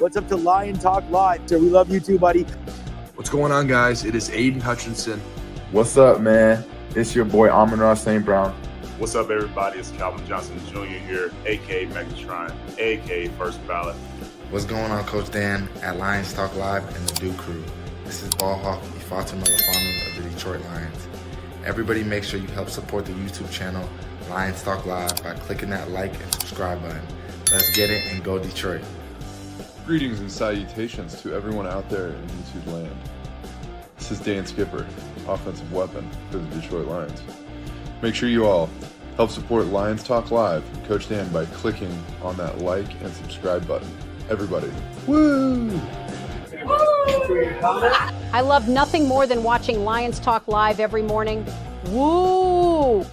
What's up to Lion Talk Live? So we love you too, buddy. What's going on, guys? It is Aiden Hutchinson. What's up, man? It's your boy Amon-Ra St. Brown. What's up, everybody? It's Calvin Johnson Jr. here, a.k.a. Megatron, a.k.a. First Ballot. What's going on, Coach Dan at Lions Talk Live and the Duke Crew. This is Ball Hawk Ifeatu Melifonwu of the Detroit Lions. Everybody make sure you help support the YouTube channel Lions Talk Live by clicking that like and subscribe button. Let's get it and go Detroit. Greetings and salutations to everyone out there in YouTube land. This is Dan Skipper, offensive weapon for the Detroit Lions. Make sure you all help support Lions Talk Live and Coach Dan by clicking on that like and subscribe button. Everybody, woo! I love nothing more than watching Lions Talk Live every morning. Woo!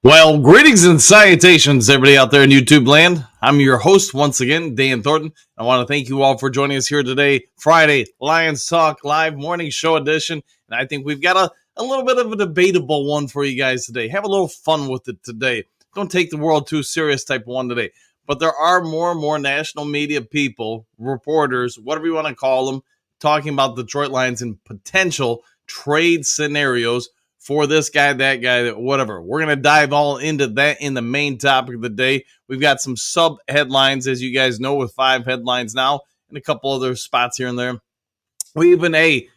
Well, greetings and salutations, everybody out there in YouTube land. I'm your host once again, Dan Thornton. I want to thank you all for joining us here today, Friday, Lions Talk Live morning show edition. And I think we've got a little bit of a debatable one for you guys today. Have a little fun with it today. Don't take the world too serious type of one today. But there are more and more national media people, reporters, whatever you want to call them, talking about the Detroit Lions and potential trade scenarios for this guy, that guy, whatever. We're going to dive all into that in the main topic of the day. We've got some sub-headlines, as you guys know, with 5 headlines now and a couple other spots here and there. We even,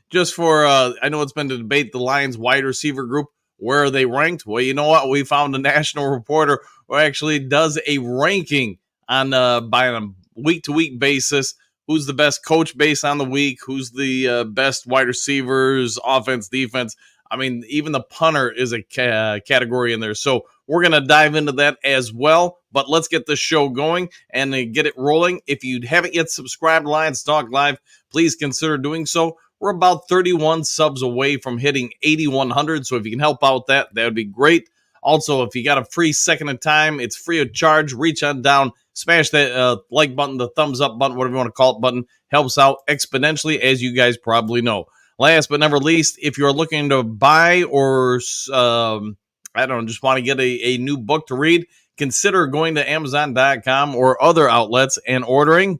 just for, I know it's been to debate the Lions wide receiver group. Where are they ranked? Well, you know what? We found a national reporter who actually does a ranking on by a week-to-week basis. Who's the best coach based on the week? Who's the best wide receivers, offense, defense? I mean, even the punter is a category in there. So we're going to dive into that as well. But let's get the show going and get it rolling. If you haven't yet subscribed to Lions Talk Live, please consider doing so. We're about 31 subs away from hitting 8,100. So if you can help out that would be great. Also, if you got a free second of time, it's free of charge. Reach on down, smash that like button, the thumbs up button, whatever you want to call it button. Helps out exponentially, as you guys probably know. Last but never least, if you're looking to buy or, just want to get a new book to read, consider going to Amazon.com or other outlets and ordering,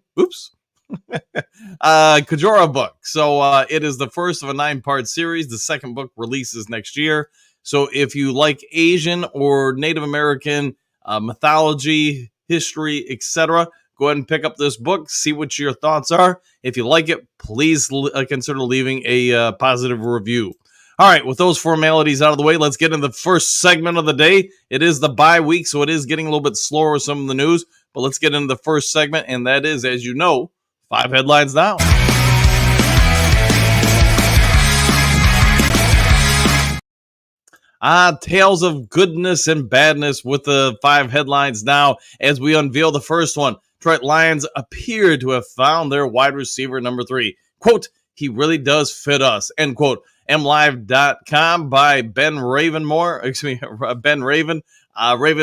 Kajora book. So it is the first of a 9-part series. The second book releases next year. So if you like Asian or Native American mythology, history, etc., go ahead and pick up this book, see what your thoughts are. If you like it, please consider leaving a positive review. All right, with those formalities out of the way, let's get into the first segment of the day. It is the bye week, so it is getting a little bit slower with some of the news, but let's get into the first segment, and that is, as you know, 5 headlines now. Tales of goodness and badness with the 5 headlines now as we unveil the first one. Detroit Lions appear to have found their wide receiver number 3. Quote, he really does fit us, end quote. MLive.com by Ben Raven Raven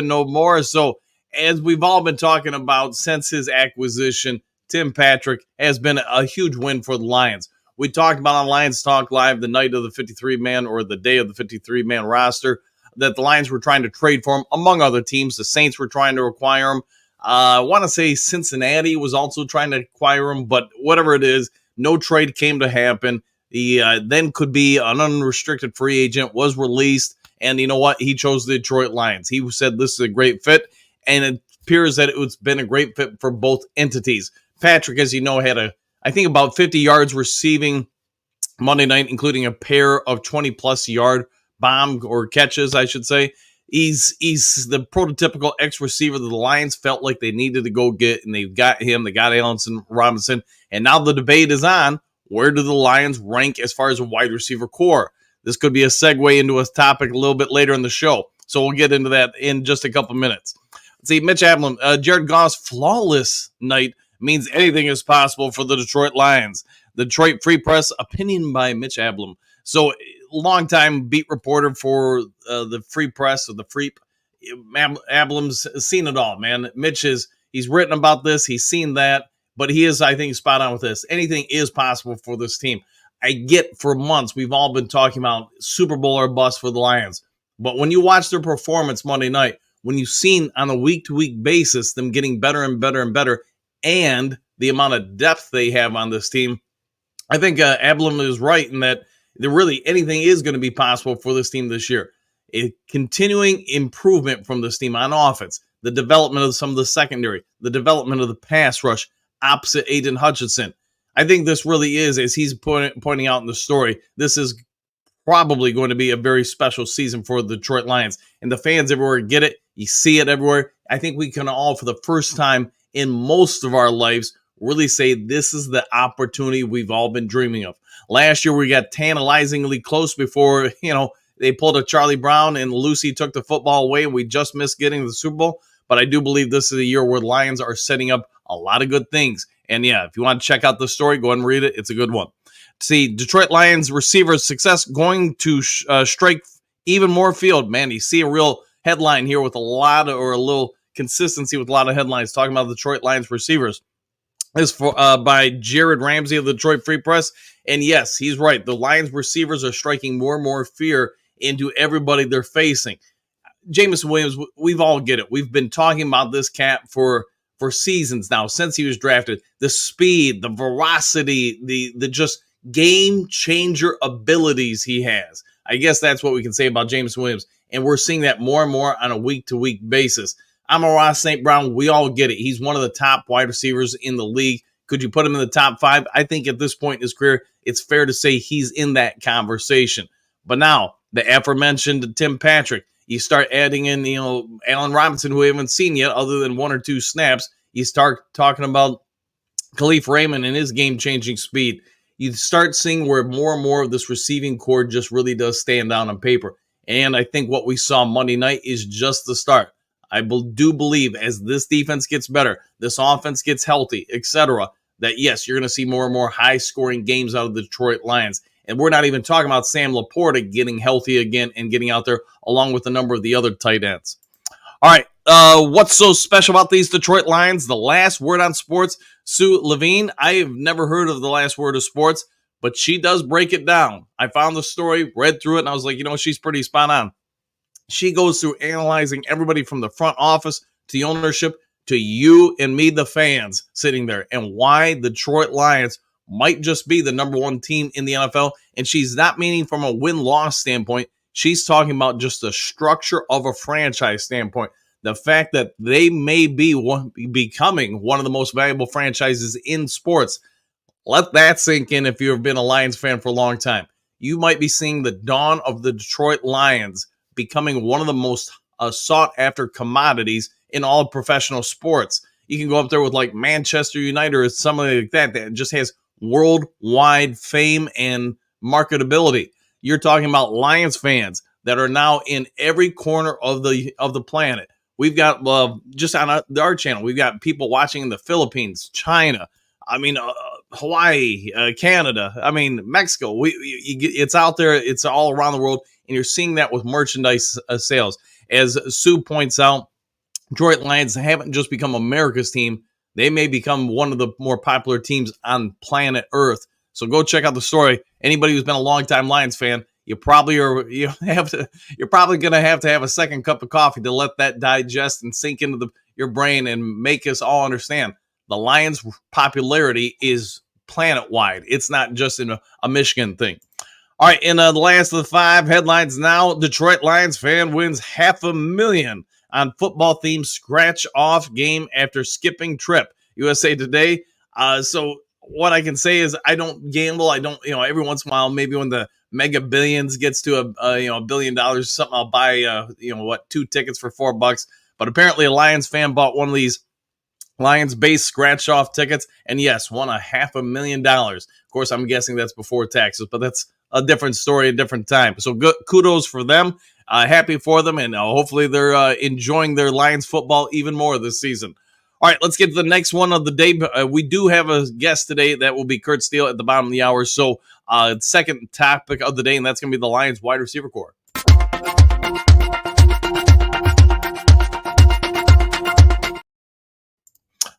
No More. So as we've all been talking about since his acquisition, Tim Patrick has been a huge win for the Lions. We talked about on Lions Talk Live the night of the 53-man or the day of the 53-man roster that the Lions were trying to trade for him, among other teams. The Saints were trying to acquire him. I want to say Cincinnati was also trying to acquire him, but whatever it is, no trade came to happen. He then could be an unrestricted free agent, was released, and you know what? He chose the Detroit Lions. He said this is a great fit, and it appears that it's been a great fit for both entities. Patrick, as you know, had I think about 50 yards receiving Monday night, including a pair of 20-plus yard bomb or catches, I should say. He's the prototypical ex-receiver that the Lions felt like they needed to go get, and they've got him. They got Allen Robinson, and now the debate is on, where do the Lions rank as far as a wide receiver core? This could be a segue into a topic a little bit later in the show, so we'll get into that in just a couple minutes. Let's see, Mitch Ablum, Jared Goff's flawless night means anything is possible for the Detroit Lions. The Detroit Free Press, opinion by Mitch Ablum. So, longtime beat reporter for the Free Press, or the Freep. Ablum's seen it all, man. Mitch he's written about this, he's seen that, but he is, I think, spot on with this. Anything is possible for this team. I get for months we've all been talking about Super Bowl or bust for the Lions. But when you watch their performance Monday night, when you've seen on a week-to-week basis them getting better and better and better, and the amount of depth they have on this team. I think Ablam is right in that really anything is going to be possible for this team this year. A continuing improvement from this team on offense, the development of some of the secondary, the development of the pass rush opposite Aiden Hutchinson. I think this really is, as he's pointing out in the story, this is probably going to be a very special season for the Detroit Lions. And the fans everywhere get it. You see it everywhere. I think we can all, for the first time in most of our lives, really say this is the opportunity we've all been dreaming of. Last year, we got tantalizingly close before, they pulled a Charlie Brown and Lucy took the football away and we just missed getting the Super Bowl. But I do believe this is a year where the Lions are setting up a lot of good things. And yeah, if you want to check out the story, go ahead and read it. It's a good one. See, Detroit Lions receivers' success going to strike even more field. Man, you see a real headline here with a little consistency with a lot of headlines talking about the Detroit Lions receivers. This is by Jared Ramsey of the Detroit Free Press. And yes, he's right. The Lions receivers are striking more and more fear into everybody they're facing. Jameson Williams, we've all get it. We've been talking about this cat for seasons now, since he was drafted. The speed, the veracity, the just game changer abilities he has. I guess that's what we can say about Jameson Williams. And we're seeing that more and more on a week-to-week basis. Amon-Ra St. Brown, we all get it. He's one of the top wide receivers in the league. Could you put him in the top 5? I think at this point in his career, it's fair to say he's in that conversation. But now, the aforementioned Tim Patrick, you start adding in, Allen Robinson, who we haven't seen yet other than 1 or 2 snaps. You start talking about Khalif Raymond and his game-changing speed. You start seeing where more and more of this receiving core just really does stand out on paper. And I think what we saw Monday night is just the start. I do believe as this defense gets better, this offense gets healthy, etc., that yes, you're going to see more and more high-scoring games out of the Detroit Lions. And we're not even talking about Sam Laporta getting healthy again and getting out there along with a number of the other tight ends. All right, what's so special about these Detroit Lions? The last word on sports, Sue Levine. I have never heard of the last word of sports, but she does break it down. I found the story, read through it, and I was like, she's pretty spot on. She goes through analyzing everybody from the front office to the ownership to you and me, the fans, sitting there, and why the Detroit Lions might just be the number 1 team in the NFL. And she's not meaning from a win-loss standpoint. She's talking about just the structure of a franchise standpoint. The fact that they may be becoming one of the most valuable franchises in sports. Let that sink in if you've been a Lions fan for a long time. You might be seeing the dawn of the Detroit Lions becoming one of the most sought-after commodities in all of professional sports. You can go up there with like Manchester United or something like that just has worldwide fame and marketability. You're talking about Lions fans that are now in every corner of the planet. We've got just on our channel, we've got people watching in the Philippines, China, Hawaii, Canada, Mexico. It's out there. It's all around the world, and you're seeing that with merchandise sales. As Sue points out, Detroit Lions haven't just become America's team. They may become one of the more popular teams on planet Earth. So go check out the story. Anybody who's been a longtime Lions fan, you're probably going to have a second cup of coffee to let that digest and sink into your brain and make us all understand the Lions' popularity is planet-wide. It's not just in a Michigan thing. All right, in the last of the 5 headlines now, Detroit Lions fan wins $500,000 on football-themed scratch-off game after skipping trip. USA Today. So what I can say is I don't gamble. I don't, every once in a while, maybe when the Mega Billions gets to a $1 billion or something, I'll buy 2 tickets for $4. But apparently a Lions fan bought one of these Lions-based scratch-off tickets, and yes, won $500,000. Of course, I'm guessing that's before taxes, but that's a different story, a different time. So good, kudos for them. Happy for them, and hopefully they're enjoying their Lions football even more this season. All right, let's get to the next one of the day. We do have a guest today. That will be Kurt Steele at the bottom of the hour. So second topic of the day, and that's going to be the Lions wide receiver core.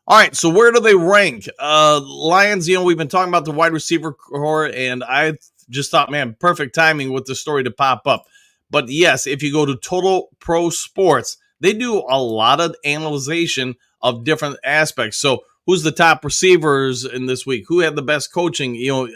All right, so where do they rank? Lions, we've been talking about the wide receiver core, and I just thought, man, perfect timing with the story to pop up. But yes, if you go to Total Pro Sports, they do a lot of analyzation of different aspects. So who's the top receivers in this week, who had the best coaching. I'm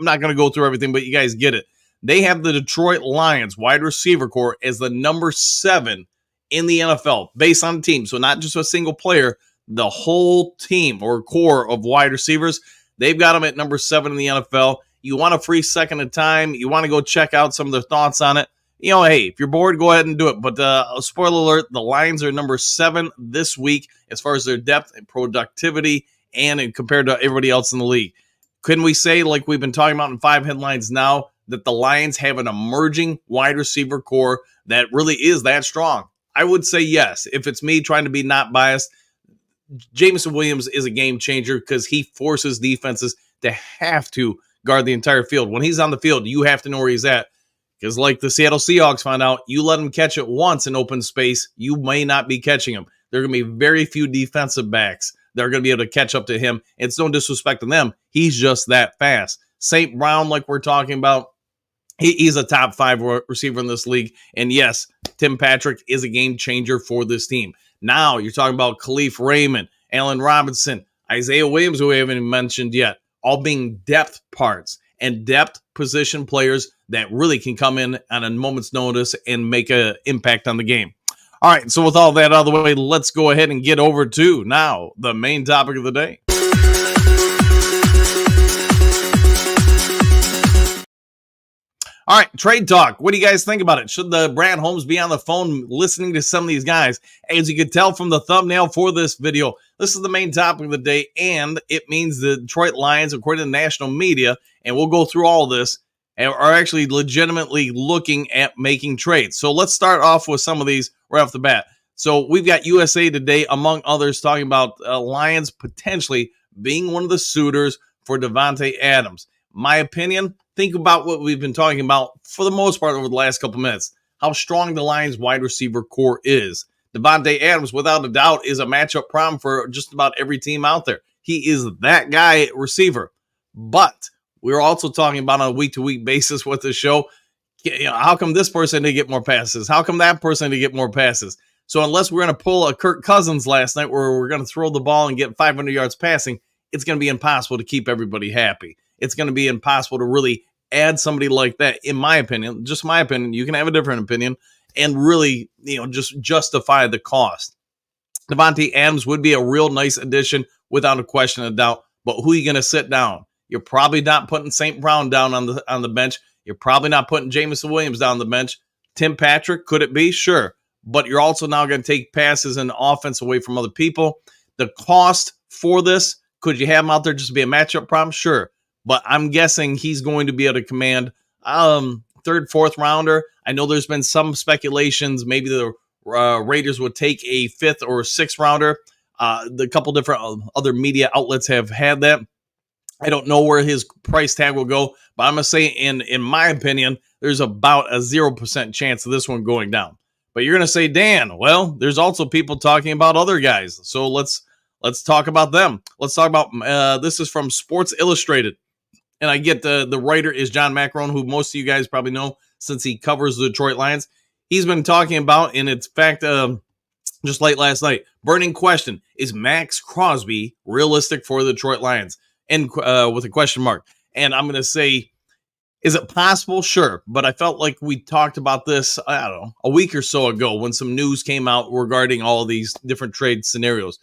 not going to go through everything, but you guys get it. They have the Detroit Lions wide receiver core as the number 7 in the NFL based on the team. So not just a single player, the whole team or core of wide receivers. They've got them at number 7 in the NFL. You want a free second of time. You want to go check out some of their thoughts on it. Hey, if you're bored, go ahead and do it. But spoiler alert, the Lions are number 7 this week as far as their depth and productivity and compared to everybody else in the league. Couldn't we say, like we've been talking about in 5 headlines now, that the Lions have an emerging wide receiver core that really is that strong? I would say yes. If it's me trying to be not biased, Jameson Williams is a game changer because he forces defenses to have to guard the entire field. When he's on the field, you have to know where he's at. Because like the Seattle Seahawks found out, you let him catch it once in open space, you may not be catching him. There are going to be very few defensive backs that are going to be able to catch up to him. It's no disrespect to them. He's just that fast. St. Brown, like we're talking about, he's a top 5 receiver in this league. And yes, Tim Patrick is a game changer for this team. Now you're talking about Khalif Raymond, Allen Robinson, Isaiah Williams, who we haven't even mentioned yet, all being depth parts and depth position players that really can come in on a moment's notice and make an impact on the game. All right, so with all that out of the way, let's go ahead and get over to now the main topic of the day. All right, trade talk. What do you guys think about it? Should the Brad Holmes be on the phone listening to some of these guys? As you can tell from the thumbnail for this video, this is the main topic of the day, and it means the Detroit Lions, according to the national media, and we'll go through all this, are actually legitimately looking at making trades. So let's start off with some of these right off the bat. So we've got USA Today, among others, talking about Lions potentially being one of the suitors for Davante Adams. My opinion, think about what we've been talking about for the most part over the last couple minutes, how strong the Lions wide receiver core is. Davante Adams, without a doubt, is a matchup problem for just about every team out there. He is that guy at receiver. But we're also talking about on a week-to-week basis with the show, how come this person didn't get more passes? How come that person didn't get more passes? So unless we're going to pull a Kirk Cousins last night where we're going to throw the ball and get 500 yards passing, it's going to be impossible to keep everybody happy. It's going to be impossible to really add somebody like that, in my opinion. Just my opinion. You can have a different opinion and really, just justify the cost. Davante Adams would be a real nice addition without a question of doubt. But who are you going to sit down? You're probably not putting St. Brown down on the bench. You're probably not putting Jameson Williams down on the bench. Tim Patrick, could it be? Sure. But you're also now going to take passes and offense away from other people. The cost for this, could you have him out there just to be a matchup problem? Sure. But I'm guessing he's going to be able to command third, fourth rounder. I know there's been some speculations. Maybe the Raiders would take a 5th or 6th rounder. The couple different other media outlets have had that. I don't know where his price tag will go, but I'm going to say, in my opinion, there's about a 0% chance of this one going down. But you're going to say, Dan, well, there's also people talking about other guys. So let's talk about them. Let's talk about, this is from Sports Illustrated. And I get the writer is John Macron, who most of you guys probably know since he covers the Detroit Lions. He's been talking about, and in fact, just late last night, burning question, is Max Crosby realistic for the Detroit Lions? And with a question mark. And I'm going to say, is it possible? Sure. But I felt like we talked about this, I don't know, a week or so ago when some news came out regarding all of these different trade scenarios.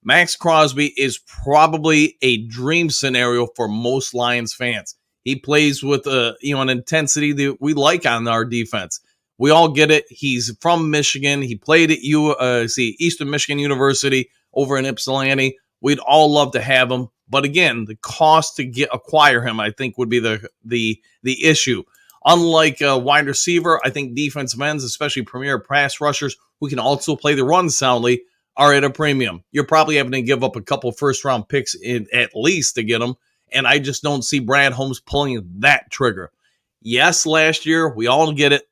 Max Crosby is probably a dream scenario for most Lions fans. He plays with an intensity that we like on our defense. We all get it. He's from Michigan. He played at Eastern Michigan University over in Ypsilanti. We'd all love to have him. But again, the cost to acquire him, I think, would be the issue. Unlike a wide receiver, I think defensive ends, especially premier pass rushers, who can also play the run soundly, are at a premium. You're probably having to give up a couple first-round picks at least to get them, and I just don't see Brad Holmes pulling that trigger. Yes, last year, we all get it.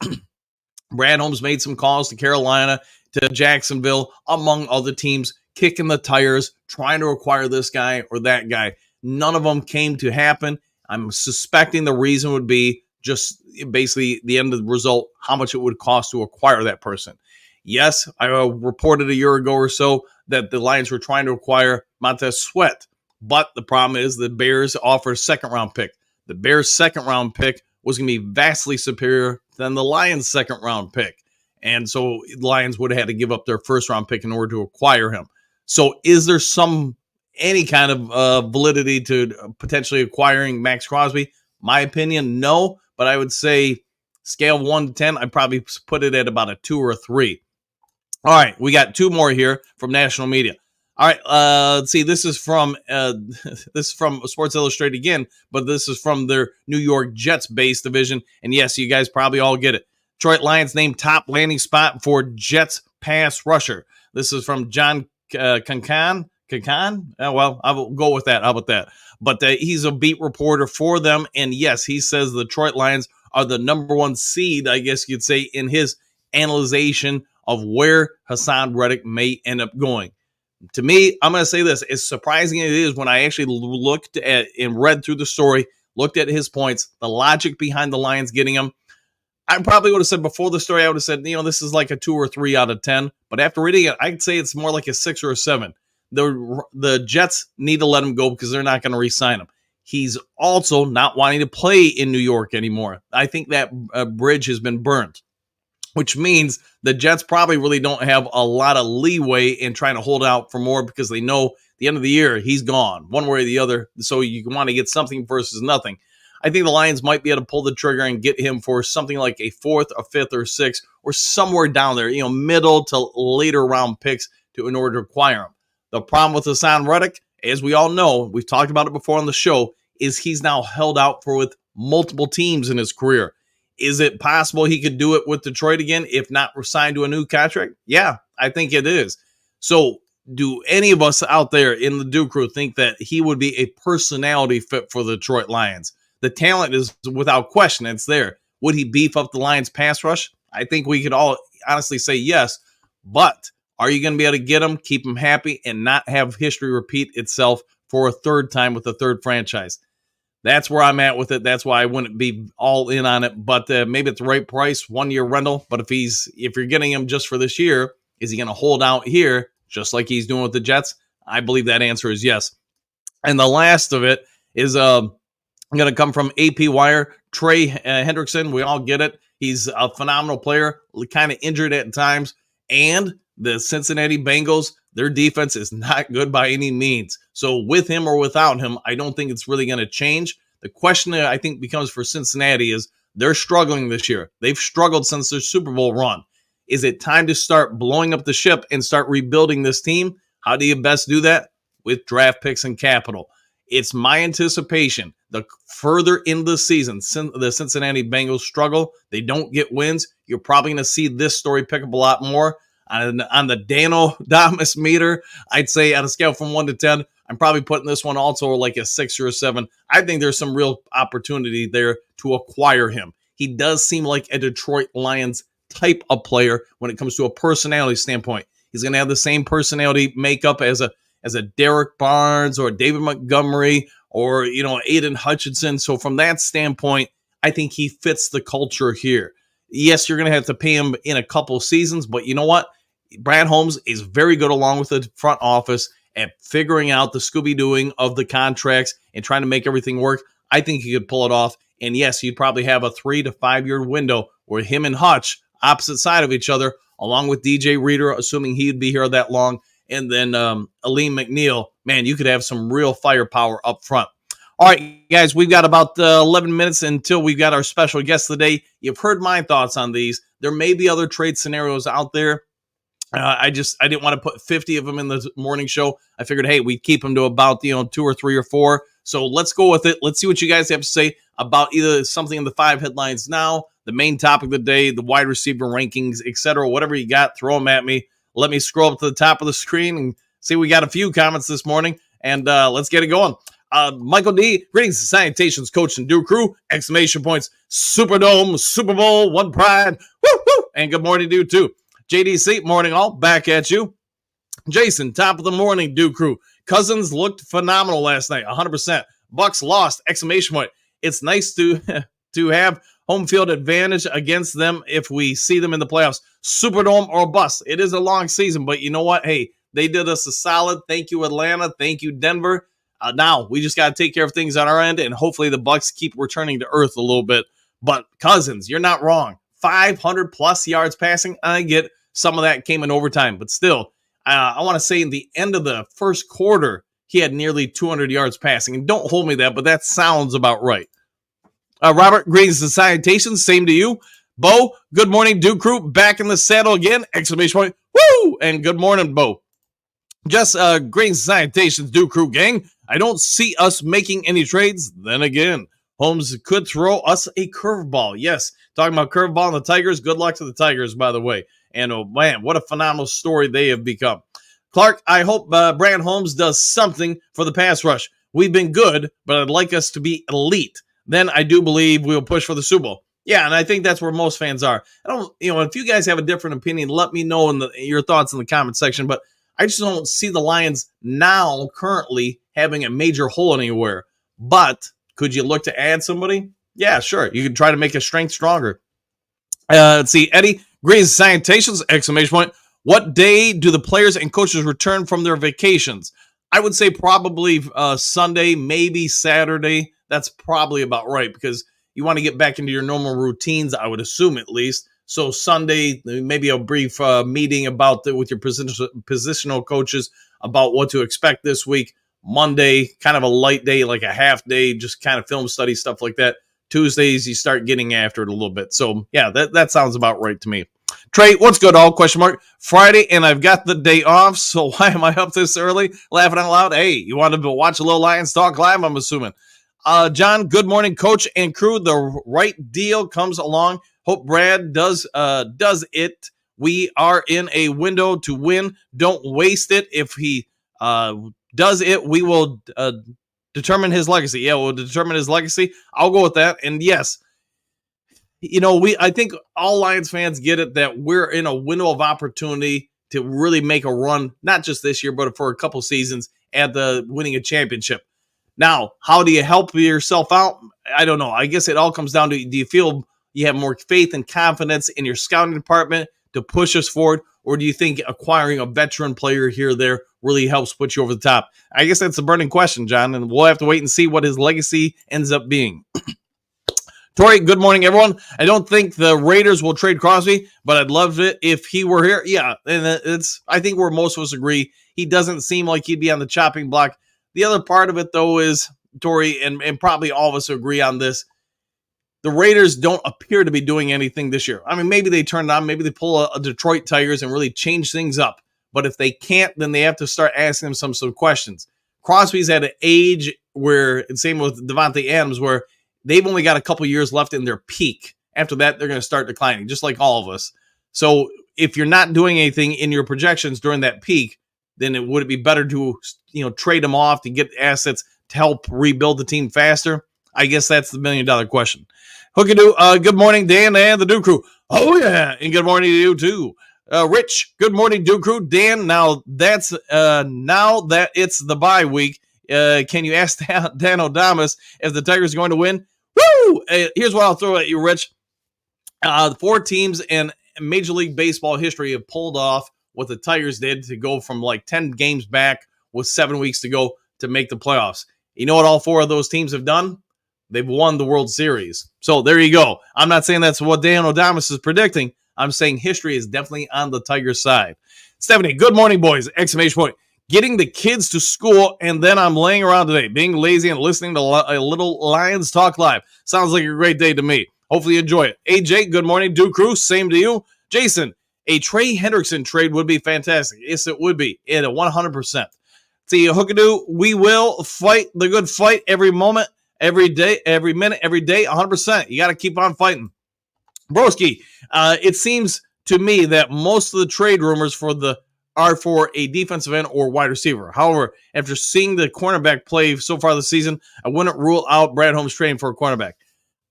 Brad Holmes made some calls to Carolina, to Jacksonville, among other teams, kicking the tires, trying to acquire this guy or that guy. None of them came to happen. I'm suspecting the reason would be just basically the end of the result, how much it would cost to acquire that person. Yes, I reported a year ago or so that the Lions were trying to acquire Montez Sweat, but the problem is the Bears offered a second-round pick. The Bears' second-round pick was going to be vastly superior than the Lions' second-round pick. And so the Lions would have had to give up their first-round pick in order to acquire him. So is there any kind of validity to potentially acquiring Max Crosby? My opinion, no. But I would say scale of 1 to 10, I'd probably put it at about a 2 or a 3. All right, we got 2 more here from national media. All right, let's see. This is from Sports Illustrated again, but this is from their New York Jets-based division. And yes, you guys probably all get it. Detroit Lions named top landing spot for Jets pass rusher. This is from John Kankan. Well, I will go with that. How about that? But he's a beat reporter for them. And yes, he says the Detroit Lions are the number 1 seed, I guess you'd say, in his analyzation of where Hassan Reddick may end up going. To me, I'm going to say this, as surprising as it is when I actually looked at and read through the story, looked at his points, the logic behind the Lions getting him, I probably would have said before the story, I would have said, this is like a 2 or 3 out of 10. But after reading it, I'd say it's more like a 6 or a 7. The Jets need to let him go because they're not going to re-sign him. He's also not wanting to play in New York anymore. I think that bridge has been burnt, which means the Jets probably really don't have a lot of leeway in trying to hold out for more because they know the end of the year, he's gone one way or the other. So you want to get something versus nothing. I think the Lions might be able to pull the trigger and get him for something like a 4th, a 5th, or 6th, or somewhere down there, middle to later round picks in order to acquire him. The problem with Hassan Reddick, as we all know, we've talked about it before on the show, is he's now held out with multiple teams in his career. Is it possible he could do it with Detroit again, if not signed to a new contract? Yeah, I think it is. So do any of us out there in the Duke Crew think that he would be a personality fit for the Detroit Lions? The talent is without question. It's there. Would he beef up the Lions pass rush? I think we could all honestly say yes. But are you going to be able to get him, keep him happy, and not have history repeat itself for a third time with a third franchise? That's where I'm at with it. That's why I wouldn't be all in on it. But maybe it's the right price, 1-year rental. But if you're getting him just for this year, is he going to hold out here just like he's doing with the Jets? I believe that answer is yes. And the last of it is going to come from AP Wire. Trey Hendrickson, we all get it. He's a phenomenal player, kind of injured at times. And the Cincinnati Bengals, their defense is not good by any means. So with him or without him, I don't think it's really going to change. The question that I think becomes for Cincinnati is they're struggling this year. They've struggled since their Super Bowl run. Is it time to start blowing up the ship and start rebuilding this team? How do you best do that? With draft picks and capital. It's my anticipation, the further into the season, the Cincinnati Bengals struggle, they don't get wins, you're probably going to see this story pick up a lot more. On the Dano Damas meter, I'd say on a scale from 1 to 10, I'm probably putting this one also like a 6 or a 7. I think there's some real opportunity there to acquire him. He does seem like a Detroit Lions type of player when it comes to a personality standpoint. He's going to have the same personality makeup as a Derek Barnes or David Montgomery or, Aiden Hutchinson. So from that standpoint, I think he fits the culture here. Yes, you're going to have to pay him in a couple seasons, but you know what? Brad Holmes is very good along with the front office at figuring out the Scooby-Dooing of the contracts and trying to make everything work. I think he could pull it off. And yes, you'd probably have a 3 to 5 year window where him and Hutch opposite side of each other, along with DJ Reader, assuming he'd be here that long. And then Aleem McNeil, man, you could have some real firepower up front. All right, guys, we've got about 11 minutes until we've got our special guest today. You've heard my thoughts on these. There may be other trade scenarios out there. I didn't want to put 50 of them in the morning show. I figured, hey, we'd keep them to about 2 or 3 or 4. So let's go with it. Let's see what you guys have to say about either something in the 5 headlines now, the main topic of the day, the wide receiver rankings, etc. Whatever you got, throw them at me. Let me scroll up to the top of the screen and see we got a few comments this morning, and let's get it going. Michael D, greetings, salutations, coach and Duke Crew, exclamation points, Superdome, Super Bowl, one pride, woo, woo, and good morning to you too. JDC, morning all, back at you. Jason, top of the morning, Duke Crew. Cousins looked phenomenal last night, 100%. Bucks lost, exclamation point. It's nice to to have home field advantage against them if we see them in the playoffs. Superdome or bust. It is a long season, but you know what? Hey, they did us a solid. Thank you, Atlanta. Thank you, Denver. Now we just got to take care of things on our end, and hopefully the Bucks keep returning to earth a little bit. But Cousins, you're not wrong. 500 plus yards passing. I get some of that came in overtime, but still, I want to say in the end of the first quarter, he had nearly 200 yards passing. And don't hold me that, but that sounds about right. Robert, greetings and salutations. Same to you. Bo, good morning, Duke Crew. Back in the saddle again. Exclamation point. Woo! And good morning, Bo. Just greetings and salutations, Duke Crew gang. I don't see us making any trades. Then again, Holmes could throw us a curveball. Yes, talking about curveball and the Tigers. Good luck to the Tigers, by the way. And oh man, what a phenomenal story they have become. Clark, I hope Brand Holmes does something for the pass rush. We've been good, but I'd like us to be elite. Then I do believe we'll push for the Super Bowl. Yeah, and I think that's where most fans are. I don't, if you guys have a different opinion, let me know in your thoughts in the comment section. But I just don't see the Lions now currently having a major hole anywhere. But could you look to add somebody? Yeah, sure. You can try to make a strength stronger. Let's see, Eddie. Greatest salutations! Exclamation point. What day do the players and coaches return from their vacations? I would say probably Sunday, maybe Saturday. That's probably about right because you want to get back into your normal routines, I would assume at least. So Sunday, maybe a brief meeting about with your positional coaches about what to expect this week. Monday, kind of a light day, like a half day, just kind of film study, stuff like that. Tuesdays, you start getting after it a little bit. So, yeah, that sounds about right to me. Trey, what's good, all? Question mark. Friday, and I've got the day off, so why am I up this early? Laughing out loud. Hey, you wanted to watch a little Lions Talk Live, I'm assuming. John, good morning, coach and crew. The right deal comes along. Hope Brad does it. We are in a window to win. Don't waste it. If he does it, we will determine his legacy. Yeah, we'll determine his legacy. I'll go with that. And yes, I think all Lions fans get it that we're in a window of opportunity to really make a run, not just this year, but for a couple seasons at the winning a championship. Now, how do you help yourself out? I don't know. I guess it all comes down to, do you feel you have more faith and confidence in your scouting department to push us forward? Or do you think acquiring a veteran player here or there really helps put you over the top? I guess that's the burning question, John, and we'll have to wait and see what his legacy ends up being. Tori, good morning, everyone. I don't think the Raiders will trade Crosby, but I'd love it if he were here. Yeah, and I think where most of us agree, he doesn't seem like he'd be on the chopping block. The other part of it, though, is, Tori, and probably all of us agree on this, the Raiders don't appear to be doing anything this year. I mean, maybe they turn it on, maybe they pull a Detroit Tigers and really change things up. But if they can't, then they have to start asking them some questions. Crosby's at an age where, and same with Devontae Adams, where they've only got a couple years left in their peak. After that, they're going to start declining, just like all of us. So if you're not doing anything in your projections during that peak, then would it be better to trade them off to get assets to help rebuild the team faster? I guess that's the $1 million question. Hookadoo, good morning, Dan and the Duke Crew. Oh, yeah, and good morning to you, too. Rich, good morning, Duke Crew. Dan, now that it's the bye week, can you ask Dan O'Damas if the Tigers are going to win? Woo! Here's what I'll throw at you, Rich. The 4 teams in Major League Baseball history have pulled off what the Tigers did to go from like 10 games back with 7 weeks to go to make the playoffs. You know what all 4 of those teams have done? They've won the World Series. So there you go. I'm not saying that's what Dan O'Damas is predicting. I'm saying history is definitely on the Tigers' side. Stephanie, good morning, boys. Exclamation point. Getting the kids to school, and then I'm laying around today, being lazy and listening to a little Lions Talk Live. Sounds like a great day to me. Hopefully you enjoy it. AJ, good morning. Duke Crew, same to you. Jason, a Trey Hendrickson trade would be fantastic. Yes, it would be. At 100%. See, Hookadoo, we will fight the good fight every moment, every day, every minute, every day, 100%. You got to keep on fighting. Broski, it seems to me that most of the trade rumors are for a defensive end or wide receiver. However, after seeing the cornerback play so far this season, I wouldn't rule out Brad Holmes trading for a cornerback.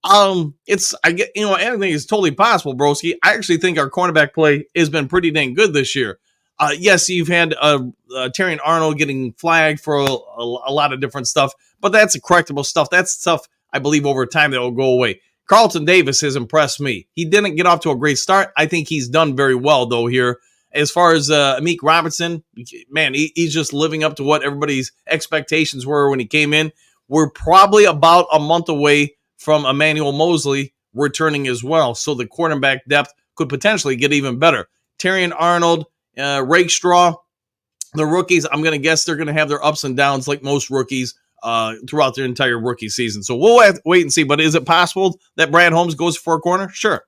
Anything is totally possible, Broski. I actually think our cornerback play has been pretty dang good this year. Yes, you've had Terrion Arnold getting flagged for a lot of different stuff, but that's correctable stuff. That's stuff I believe over time that will go away. Carlton Davis has impressed me. He didn't get off to a great start. I think he's done very well, though, here. As far as Amik Robertson, man, he's just living up to what everybody's expectations were when he came in. We're probably about a month away from Emmanuel Mosley returning as well, so the quarterback depth could potentially get even better. Terrion Arnold, Rakestraw, the rookies, I'm going to guess they're going to have their ups and downs like most rookies throughout their entire rookie season. So we'll have to wait and see. But is it possible that Brad Holmes goes for a corner? Sure.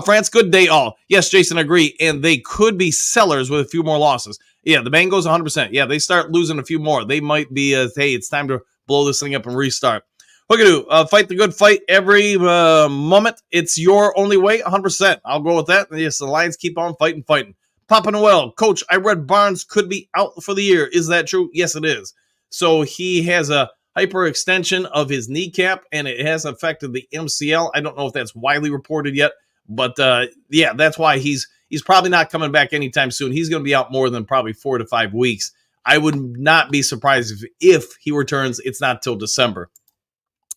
France, good day all. Yes, Jason, agree. And they could be sellers with a few more losses. Yeah, the Bengals, 100%. Yeah, they start losing a few more. They might be, hey, it's time to blow this thing up and restart. Hookadoo, fight the good fight every moment. It's your only way, 100%. I'll go with that. And yes, the Lions keep on fighting. Papa Noel, Coach, I read Barnes could be out for the year. Is that true? Yes, it is. So he has a hyperextension of his kneecap, and it has affected the MCL. I don't know if that's widely reported yet, but yeah, that's why he's probably not coming back anytime soon. He's going to be out more than probably 4 to 5 weeks. I would not be surprised if he returns. It's not till December.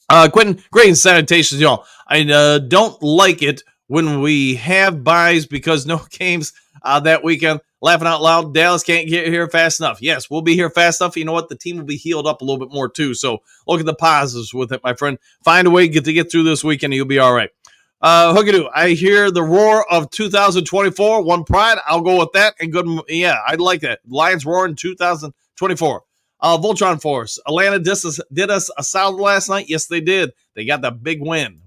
Quentin, great and salutations, y'all. I don't like it when we have buys because no games that weekend. Laughing out loud, Dallas can't get here fast enough. Yes, we'll be here fast enough. You know what? The team will be healed up a little bit more too. So look at the positives with it, my friend. Find a way to get through this weekend and you'll be all right. Hookadoo, I hear the roar of 2024. One pride. I'll go with that. And good. Yeah, I'd like that. Lions roar in 2024. Voltron Force. Atlanta did us a solid last night. Yes, they did. They got the big win.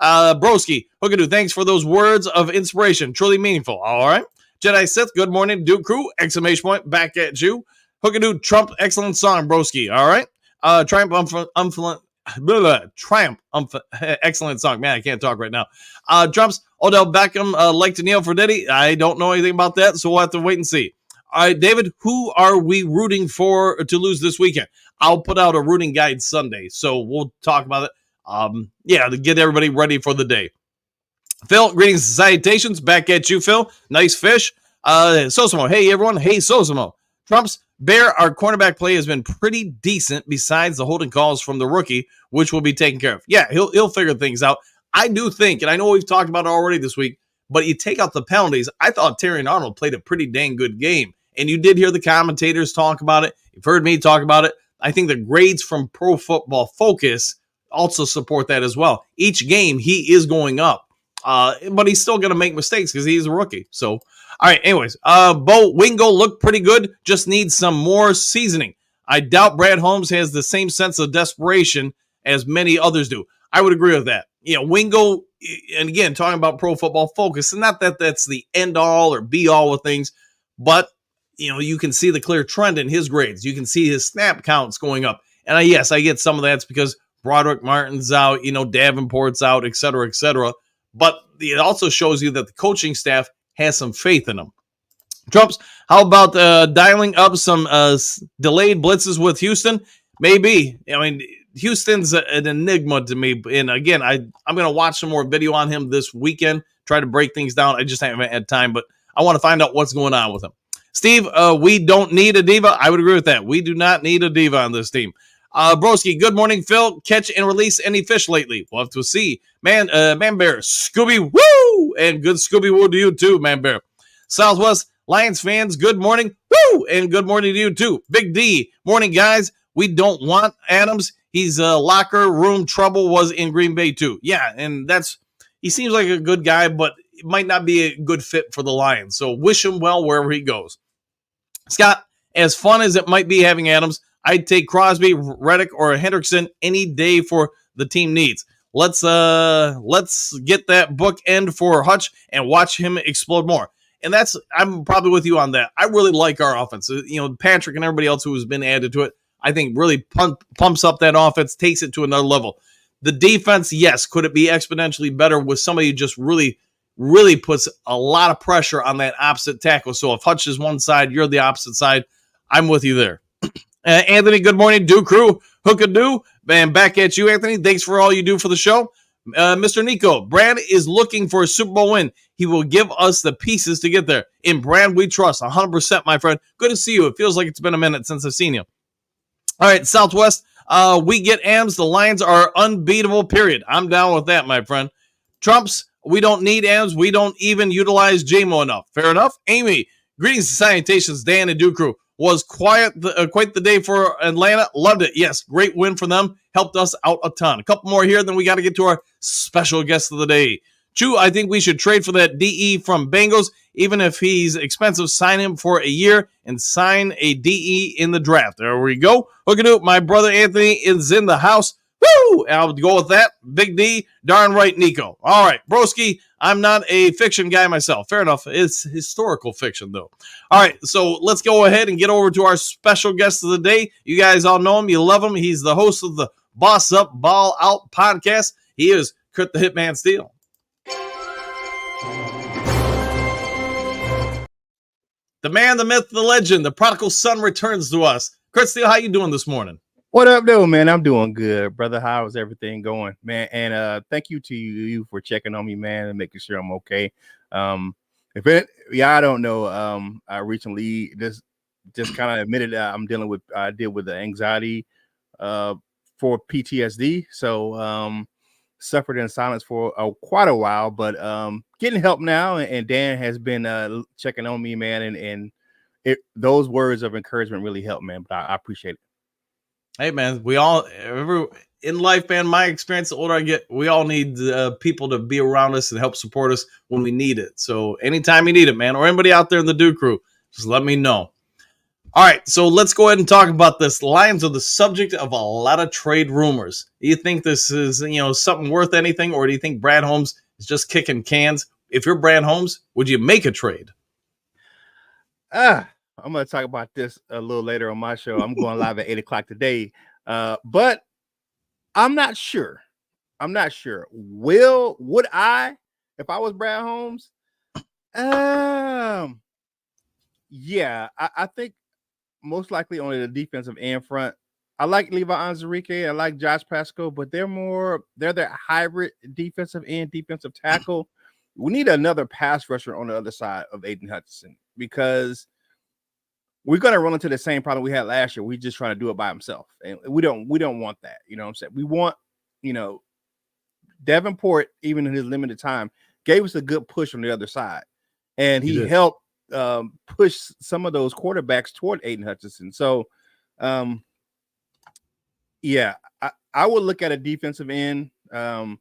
Broski, Hookadoo, thanks for those words of inspiration. Truly meaningful. All right. Jedi Sith, good morning, Duke Crew. Exclamation point, back at you. Hookadoo, Trump, excellent song, broski. All right. Excellent song. Man, I can't talk right now. Trump's, Odell Beckham, like to kneel for Diddy. I don't know anything about that, so we'll have to wait and see. All right, David, who are we rooting for to lose this weekend? I'll put out a rooting guide Sunday, so we'll talk about it. Yeah, to get everybody ready for the day. Phil, greetings and salutations. Back at you, Phil. Nice fish. Sosimo, hey, everyone. Hey, Sosimo. Trump's Bear, our cornerback play has been pretty decent besides the holding calls from the rookie, which will be taken care of. Yeah, he'll figure things out. I do think, and I know we've talked about it already this week, but you take out the penalties. I thought Terrion Arnold played a pretty dang good game. And you did hear the commentators talk about it. You've heard me talk about it. I think the grades from Pro Football Focus also support that as well. Each game, he is going up. But he's still going to make mistakes because he's a rookie. So, all right, anyways. Bo Wingo looked pretty good. Just needs some more seasoning. I doubt Brad Holmes has the same sense of desperation as many others do. I would agree with that. You know, Wingo, and again, talking about Pro Football Focus, and not that that's the end-all or be-all of things, but you know, you can see the clear trend in his grades. You can see his snap counts going up. And yes, I get some of that's because Broderick Martin's out, you know, Davenport's out, et cetera, et cetera. But it also shows you that the coaching staff has some faith in him. Trumps, how about dialing up some delayed blitzes with Houston? Maybe. I mean, Houston's an enigma to me. And again, I'm going to watch some more video on him this weekend, try to break things down. I just haven't had time, but I want to find out what's going on with him. Steve, we don't need a diva. I would agree with that. We do not need a diva on this team. Broski, good morning, Phil. Catch and release any fish lately? We'll have to see. Man Bear, Scooby-Woo! And good Scooby-Woo to you too, Man Bear. Southwest Lions fans, good morning. Woo! And good morning to you too. Big D, morning, guys. We don't want Adams. He's locker room trouble was in Green Bay too. Yeah, and he seems like a good guy, but it might not be a good fit for the Lions. So wish him well wherever he goes. Scott, as fun as it might be having Adams, I'd take Crosby, Reddick, or Hendrickson any day for the team needs. Let's get that bookend for Hutch and watch him explode more. And I'm probably with you on that. I really like our offense. You know, Patrick and everybody else who has been added to it, I think really pumps up that offense, takes it to another level. The defense, yes, could it be exponentially better with somebody who just really puts a lot of pressure on that opposite tackle. So if Hutch is one side, you're the opposite side. I'm with you there. Anthony, good morning. Do crew, hookadoo. And back at you, Anthony. Thanks for all you do for the show. Mr. Nico, Brad is looking for a Super Bowl win. He will give us the pieces to get there. In Brad, we trust 100%, my friend. Good to see you. It feels like it's been a minute since I've seen you. All right, Southwest. We get AMs. The Lions are unbeatable, period. I'm down with that, my friend. Trumps, we don't need AMs. We don't even utilize JMO enough. Fair enough. Amy, greetings and salutations, Dan and Duke Crew. Was quite the day for Atlanta. Loved it. Yes, great win for them. Helped us out a ton. A couple more here, then we got to get to our special guest of the day. Chew, I think we should trade for that DE from Bengals. Even if he's expensive, sign him for a year and sign a DE in the draft. There we go. Hook it up. My brother Anthony is in the house. Woo! I'll go with that. Big D, darn right, Nico. All right, broski, I'm not a fiction guy myself. Fair enough. It's historical fiction, though. All right, so let's go ahead and get over to our special guest of the day. You guys all know him. You love him. He's the host of the Boss Up, Ball Out podcast. He is Kurt the Hitman Steele. The man, the myth, the legend, the prodigal son returns to us. Kurt Steele, how you doing this morning? What up, though, man? I'm doing good, brother. How's everything going, man? And thank you to you for checking on me, man, and making sure I'm okay. I don't know. I recently just kind of admitted that I'm dealing with the anxiety for PTSD. So suffered in silence for quite a while, but getting help now. And Dan has been checking on me, man, and those words of encouragement really help, man. But I appreciate it. Hey, man, we all in life, man, my experience, the older I get, we all need people to be around us and help support us when we need it. So anytime you need it, man, or anybody out there in the Duke Crew, just let me know. All right, so let's go ahead and talk about this. Lions are the subject of a lot of trade rumors. Do you think this is, something worth anything, or do you think Brad Holmes is just kicking cans? If you're Brad Holmes, would you make a trade? I'm going to talk about this a little later on my show. I'm going live at 8 o'clock today. But I'm not sure. Would I, if I was Brad Holmes? Yeah, I think most likely on the defensive end front. I like Levi Onwuzurike. I like Josh Pascal, but they're that hybrid defensive end, defensive tackle. We need another pass rusher on the other side of Aiden Hutchinson, because we're going to run into the same problem we had last year. We just trying to do it by himself. And we don't want that. You know what I'm saying? We want, Davenport, even in his limited time, gave us a good push on the other side. And he helped push some of those quarterbacks toward Aiden Hutchinson. So, yeah, I would look at a defensive end. And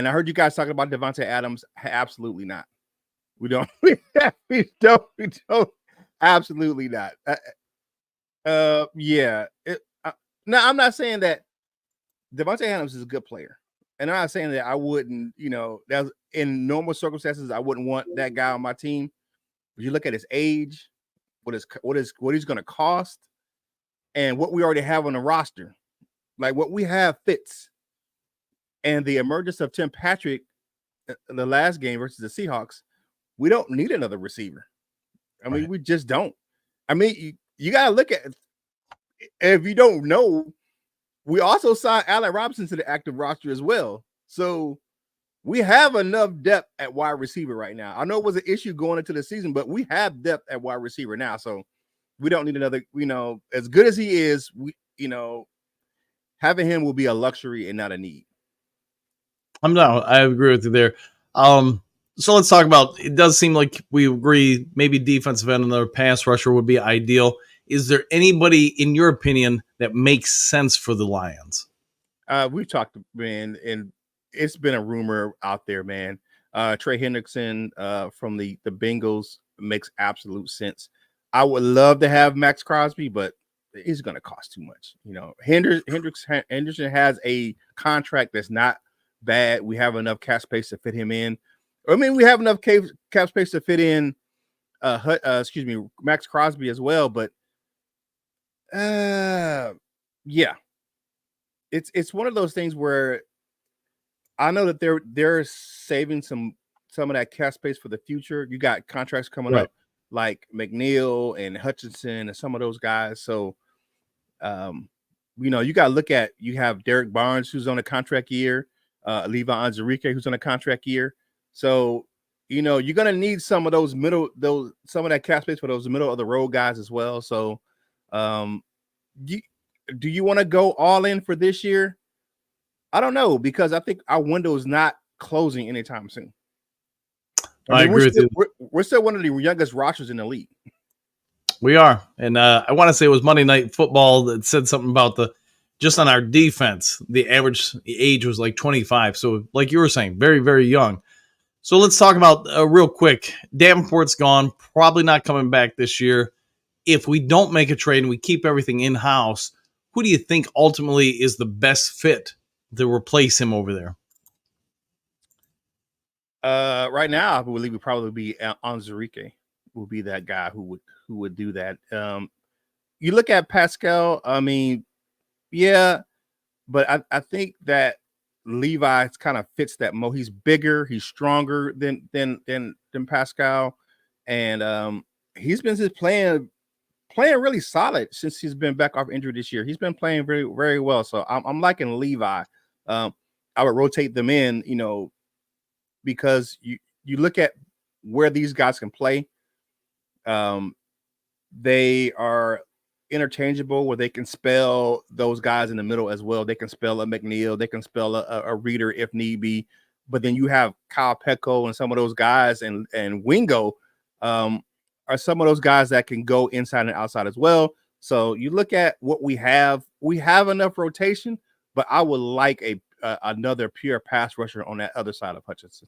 I heard you guys talking about Devontae Adams. Absolutely not. We don't. We don't. Absolutely not. Yeah. Now, I'm not saying that Devontae Adams is a good player, and I'm not saying that I wouldn't. That's in normal circumstances, I wouldn't want that guy on my team. But you look at his age, what he's going to cost, and what we already have on the roster. Like, what we have fits, and the emergence of Tim Patrick, the last game versus the Seahawks, we don't need another receiver. I mean, we just don't. I mean, you got to look at, if you don't know, we also signed Allen Robinson to the active roster as well. So we have enough depth at wide receiver right now. I know it was an issue going into the season, but we have depth at wide receiver now. So we don't need another, as good as he is, having him will be a luxury and not a need. I'm down. I agree with you there. So let's talk about, it does seem like we agree maybe defensive end and another pass rusher would be ideal. Is there anybody, in your opinion, that makes sense for the Lions? We've talked, man, and it's been a rumor out there, man. Trey Hendrickson from the Bengals makes absolute sense. I would love to have Max Crosby, but it's going to cost too much. Henderson has a contract that's not bad. We have enough cap space to fit him in. I mean, we have enough cap space to fit in, Max Crosby as well. But yeah, it's one of those things where I know that they're saving some of that cap space for the future. You got contracts coming up like McNeil and Hutchinson and some of those guys. So, you got to look at, you have Derek Barnes, who's on a contract year, Levi Onwuzurike, who's on a contract year. So, you're going to need some of some of that cap space for those middle of the road guys as well. So, do you want to go all in for this year? I don't know, because I think our window is not closing anytime soon. I agree with you. We're still one of the youngest rosters in the league. We are. And I want to say it was Monday Night Football that said something about just on our defense, the average age was like 25. So like you were saying, very, very young. So let's talk about real quick. Davenport's gone, probably not coming back this year. If we don't make a trade and we keep everything in-house, who do you think ultimately is the best fit to replace him over there? Right now, I believe it would probably be Anzarike will be that guy who would do that. You look at Pascal, I mean, yeah, but I think that Levi kind of fits that mold. He's bigger, he's stronger than Pascal, and he's been just playing really solid since he's been back off injury this year. He's been playing very, very well. So I'm liking Levi. I would rotate them in, because you look at where these guys can play. They are interchangeable, where they can spell those guys in the middle as well. They can spell a McNeil, they can spell a Reader if need be. But then you have Kyle Pecco and some of those guys, and Wingo are some of those guys that can go inside and outside as well. So you look at what we have enough rotation, but I would like another pure pass rusher on that other side of Hutchinson.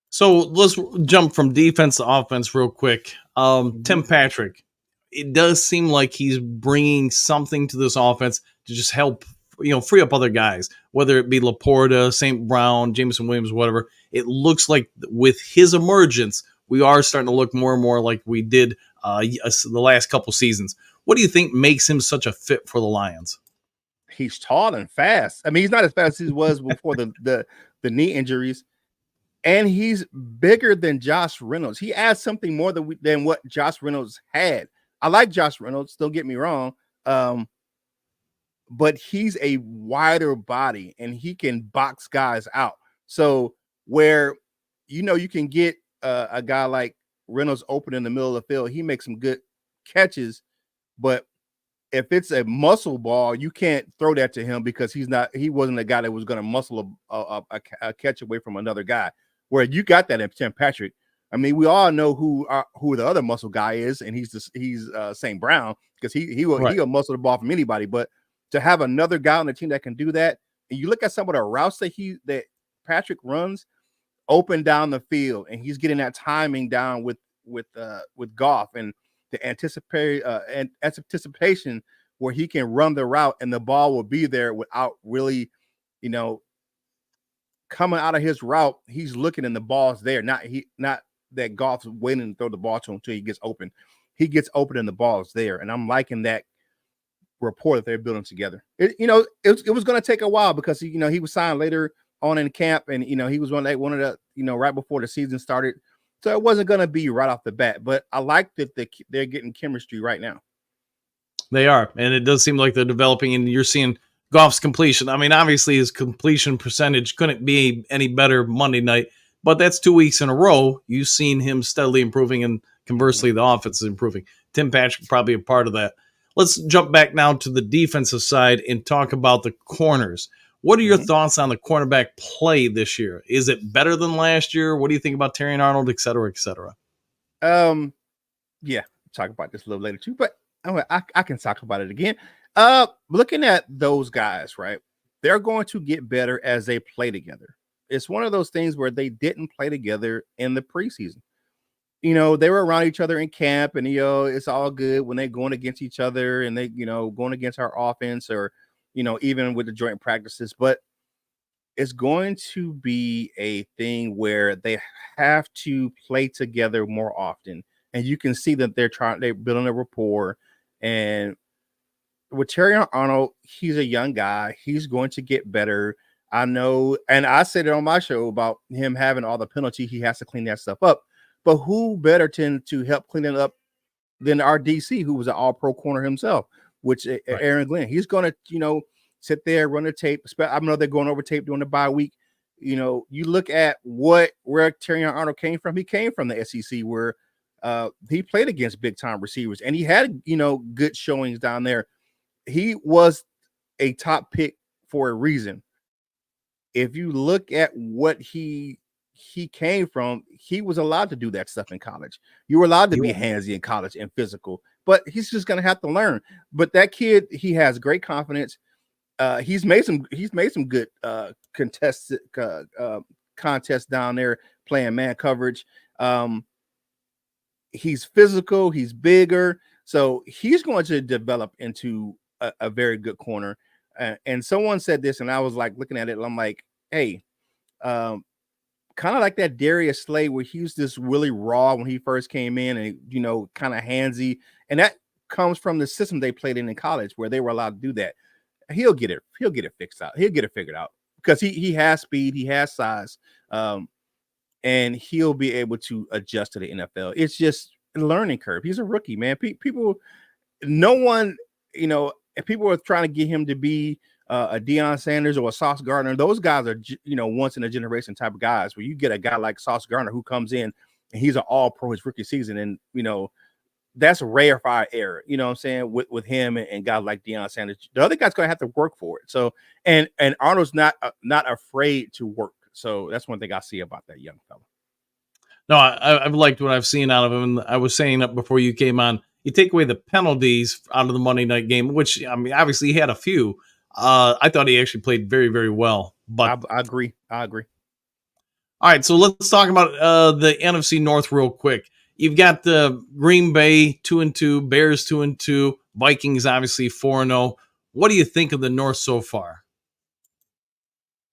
So let's jump from defense to offense real quick. Tim Patrick, it does seem like he's bringing something to this offense to just help, free up other guys, whether it be Laporta, St. Brown, Jameson Williams, whatever. It looks like with his emergence, we are starting to look more and more like we did the last couple seasons. What do you think makes him such a fit for the Lions? He's tall and fast. I mean, he's not as fast as he was before the knee injuries. And he's bigger than Josh Reynolds. He adds something more than what Josh Reynolds had. I like Josh Reynolds, don't get me wrong. But he's a wider body and he can box guys out. So where, you can get a guy like Reynolds open in the middle of the field, he makes some good catches. But if it's a muscle ball, you can't throw that to him because he wasn't a guy that was going to muscle a catch away from another guy. Where you got that in Tim Patrick. I mean, we all know who the other muscle guy is, and he's St. Brown, because he'll muscle the ball from anybody. But to have another guy on the team that can do that, and you look at some of the routes that Patrick runs open down the field, and he's getting that timing down with Goff, and the anticipation where he can run the route and the ball will be there without really, coming out of his route. He's looking and the ball's there. Not that Goff's waiting to throw the ball to him until he gets open. He gets open and the ball's there. And I'm liking that rapport that they're building together. It was going to take a while because he was signed later on in camp, and he was one of the right before the season started. So it wasn't going to be right off the bat. But I like that they're getting chemistry right now. They are, and it does seem like they're developing, and you're seeing Goff's completion. I mean, obviously his completion percentage couldn't be any better Monday night, but that's 2 weeks in a row. You've seen him steadily improving, and conversely, the offense is improving. Tim Patrick probably a part of that. Let's jump back now to the defensive side and talk about the corners. What are your thoughts on the cornerback play this year? Is it better than last year? What do you think about Terry Arnold, et cetera, et cetera? Yeah, talk about this a little later too, but I can talk about it again. Looking at those guys, right? They're going to get better as they play together. It's one of those things where they didn't play together in the preseason. They were around each other in camp, and it's all good when they're going against each other and they, going against our offense, or even with the joint practices. But it's going to be a thing where they have to play together more often, and you can see that they're building a rapport. And with Terry Arnold, he's a young guy. He's going to get better. I know, and I said it on my show about him having all the penalty. He has to clean that stuff up. But who better to help clean it up than our DC, who was an all-pro corner himself, which Aaron Glenn. He's going to, sit there, run the tape. I know they're going over tape during the bye week. You look at where Terry Arnold came from. He came from the SEC, where he played against big-time receivers, and he had, good showings down there. he was a top pick for a reason. If you look at what he came from, he was allowed to do that stuff in college. You were allowed to be handsy in college and physical, but he's just gonna have to learn. But that kid, he has great confidence. He's made some good contests down there playing man coverage. He's physical, he's bigger, so he's going to develop into a very good corner. And someone said this, and I was like looking at it, and I'm like, hey, kind of like that Darius Slay, where he was just really raw when he first came in, and kind of handsy, and that comes from the system they played in college, where they were allowed to do that. He'll get it fixed out. He'll get it figured out because he has speed, he has size, and he'll be able to adjust to the NFL. It's just a learning curve. He's a rookie, man. People, no one, if people are trying to get him to be a Deion Sanders or a Sauce Gardner, those guys are, once in a generation type of guys. Where you get a guy like Sauce Gardner who comes in and he's an all pro his rookie season, and that's a rarefied air, you know what I'm saying, with him and guys like Deion Sanders. The other guy's gonna have to work for it. So, and Arnold's not afraid to work. So that's one thing I see about that young fella. No, I've liked what I've seen out of him. And I was saying that before you came on. You take away the penalties out of the Monday night game, which, I mean, obviously he had a few. I thought he actually played very, very well. But I agree. All right, so let's talk about the NFC North real quick. You've got the Green Bay 2-2, Bears 2-2, Vikings obviously 4-0. What do you think of the North so far?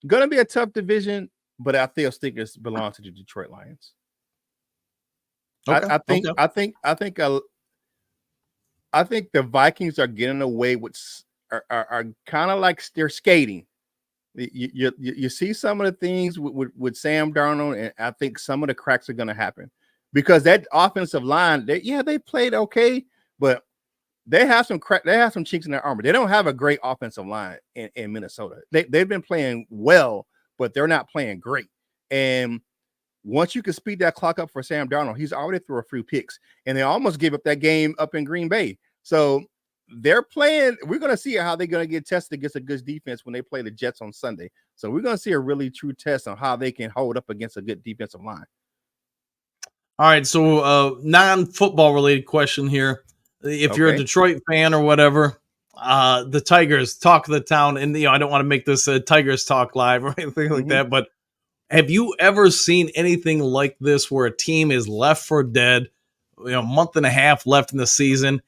Gonna be a tough division, but I still think it belongs to the Detroit Lions. Okay. I think the Vikings are getting away with are kind of like they're skating. You see some of the things with Sam Darnold, and I think some of the cracks are going to happen because that offensive line, they played okay, but they have some chinks in their armor. They don't have a great offensive line in Minnesota. They've been playing well, but they're not playing great. And once you can speed that clock up for Sam Darnold, he's already threw a few picks, and they almost gave up that game up in Green Bay. So they're playing. We're going to see how they're going to get tested against a good defense when they play the Jets on Sunday. So we're going to see a really true test on how they can hold up against a good defensive line. All right, so non-football related question here. If you're a Detroit fan or whatever, the Tigers, talk of the town, and I don't want to make this a Tigers Talk Live or anything like that, but have you ever seen anything like this where a team is left for dead, a month and a half left in the season?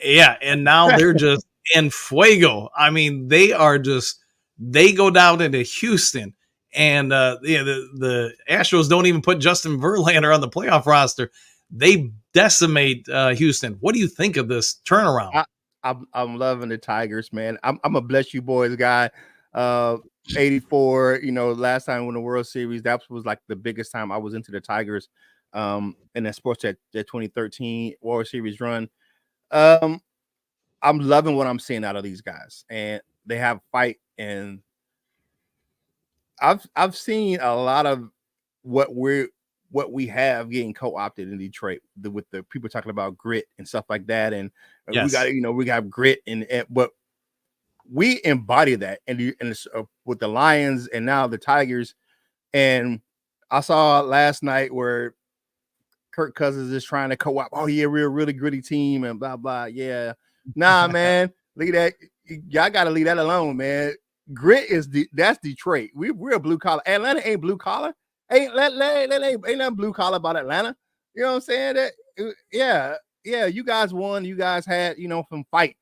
Yeah, and now they're just en fuego. I mean, they go down into Houston, and the Astros don't even put Justin Verlander on the playoff roster. They decimate Houston. What do you think of this turnaround? I'm loving the Tigers, man. I'm a bless you boys guy. 84, last time we won the World Series, that was like the biggest time I was into the Tigers in that sports that 2013 World Series run. I'm loving what I'm seeing out of these guys, and they have fight, and I've seen a lot of what we have getting co-opted in Detroit with the people talking about grit and stuff like that, and we got grit and but we embody that and with the Lions and now the Tigers. And I saw last night where Kirk Cousins is trying to co-op. Oh yeah, we're a really gritty team and blah blah. Yeah, nah, man, leave that. Y'all got to leave that alone, man. Grit that's Detroit. We're a blue collar. Atlanta ain't blue collar. Ain't nothing blue collar about Atlanta. You know what I'm saying? Yeah. You guys won. You guys had some fight.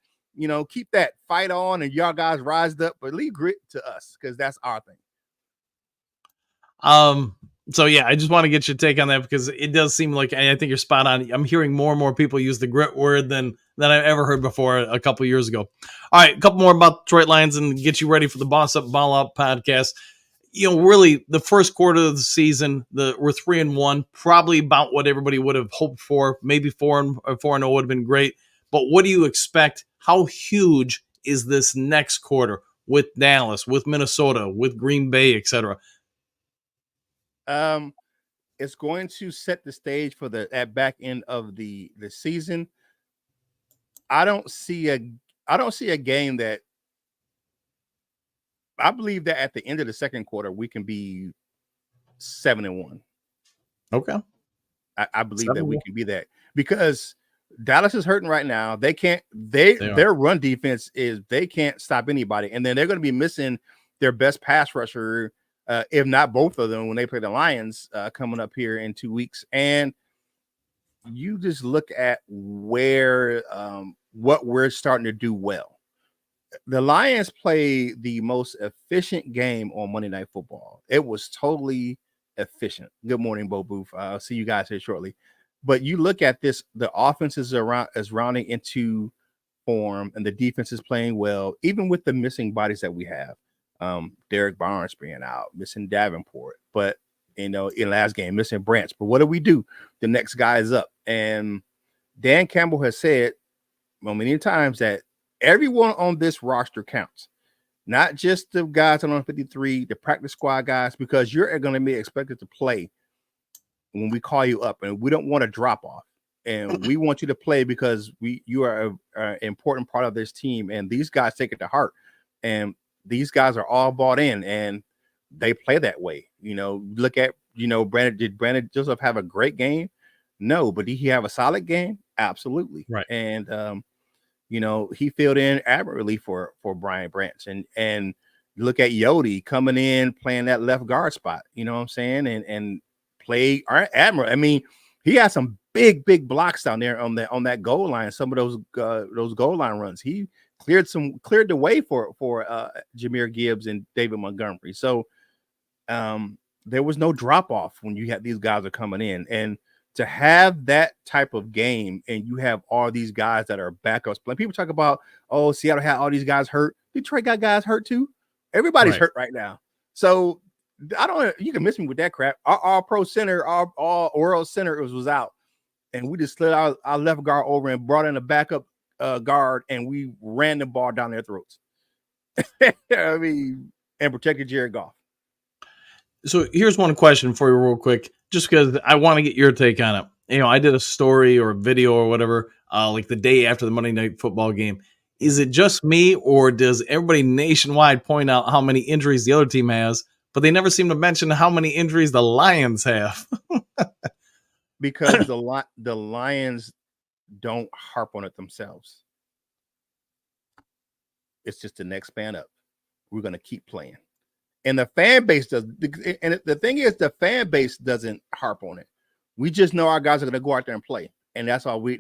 Keep that fight on, and y'all guys rised up, but leave grit to us because that's our thing. So yeah, I just want to get your take on that because it does seem like I think you're spot on. I'm hearing more and more people use the grit word than I've ever heard before a couple of years ago. All right, a couple more about Detroit Lions and get you ready for the Boss Up Ball Out podcast. Really the first quarter of the season, we're 3-1, probably about what everybody would have hoped for. Maybe 4-0 would have been great. But what do you expect? How huge is this next quarter with Dallas, with Minnesota, with Green Bay, etc.? It's going to set the stage for at back end of the season. I don't see I don't see a game that I believe that at the end of the second quarter we can be 7-1. Okay. I believe that we can be that because Dallas is hurting right now. They can't. Their run defense they can't stop anybody, and then they're going to be missing their best pass rusher, if not both of them, when they play the Lions coming up here in 2 weeks. And you just look at where what we're starting to do well. The Lions play the most efficient game on Monday Night Football. It was totally efficient. Good morning, Bo Booth. I'll see you guys here shortly. But you look at this, the offense is rounding into form, and the defense is playing well, even with the missing bodies that we have. Derek Barnes being out, missing Davenport, but in last game, missing Branch. But what do? The next guy is up. And Dan Campbell has said many times that everyone on this roster counts. Not just the guys on 53, the practice squad guys, because you're going to be expected to play when we call you up, and we don't want to drop off. And we want you to play because you are an important part of this team, and these guys take it to heart. And these guys are all bought in, and they play that way. Look at Brandon. Did Brandon Joseph have a great game? No, but did he have a solid game? Absolutely. Right. And he filled in admirably for Brian Branch, and look at Yodi coming in, playing that left guard spot, you know what I'm saying? And play admirable. I mean, he had some big blocks down there on that goal line. Some of those goal line runs, he cleared the way for Jahmyr Gibbs and David Montgomery. So there was no drop off when you had these guys are coming in, and to have that type of game, and you have all these guys that are backups. Like people talk about, Seattle had all these guys hurt. Detroit got guys hurt too. Everybody's hurt right now. So you can miss me with that crap. Our pro center, our world center was out, and we just slid our left guard over and brought in a backup guard, and we ran the ball down their throats. I mean, and protected Jared Goff. So here's one question for you real quick, just because I want to get your take on it. I did a story or a video or whatever, like the day after the Monday Night Football game. Is it just me, or does everybody nationwide point out how many injuries the other team has, but they never seem to mention how many injuries the Lions have? Because the Lions don't harp on it themselves. It's just the next man up. We're going to keep playing. And the fan base does. And the thing is, the fan base doesn't harp on it. We just know our guys are going to go out there and play. And that's all we're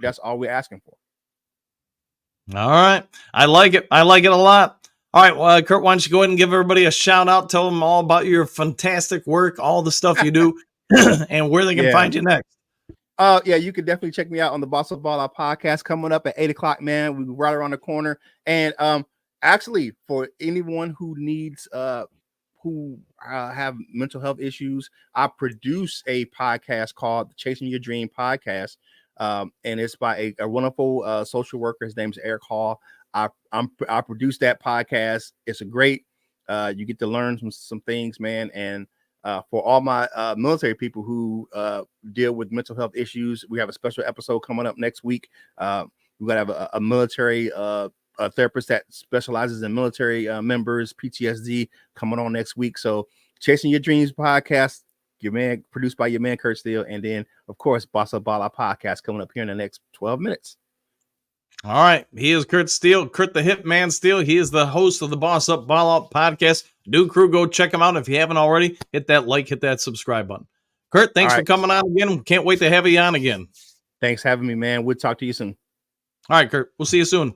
asking for. All right. I like it. I like it a lot. All right. Well, Kurt, why don't you go ahead and give everybody a shout out? Tell them all about your fantastic work, all the stuff you do, and where they can find you next. You can definitely check me out on the Boss of Ball Out podcast coming up at 8:00, man. We're right around the corner. And actually, for anyone who needs who have mental health issues, I produce a podcast called the Chasing Your Dream podcast. And it's by a wonderful social worker. His name's Eric Hall. I produce that podcast. It's a great, you get to learn some things, man. And for all my military people who deal with mental health issues, we have a special episode coming up next week. We're going to have a military a therapist that specializes in military members, PTSD, coming on next week. So Chasing Your Dreams podcast, produced by your man, Kurt Steele. And then, of course, Boss Up Ball Out podcast coming up here in the next 12 minutes. All right. He is Kurt Steele, Kurt the Hitman Steele. He is the host of the Boss Up Ball Out podcast. Do crew, go check him out. If you haven't already, hit that like, hit that subscribe button. Kurt, thanks for coming on again. Can't wait to have you on again. Thanks for having me, man. We'll talk to you soon. All right, Kurt. We'll see you soon.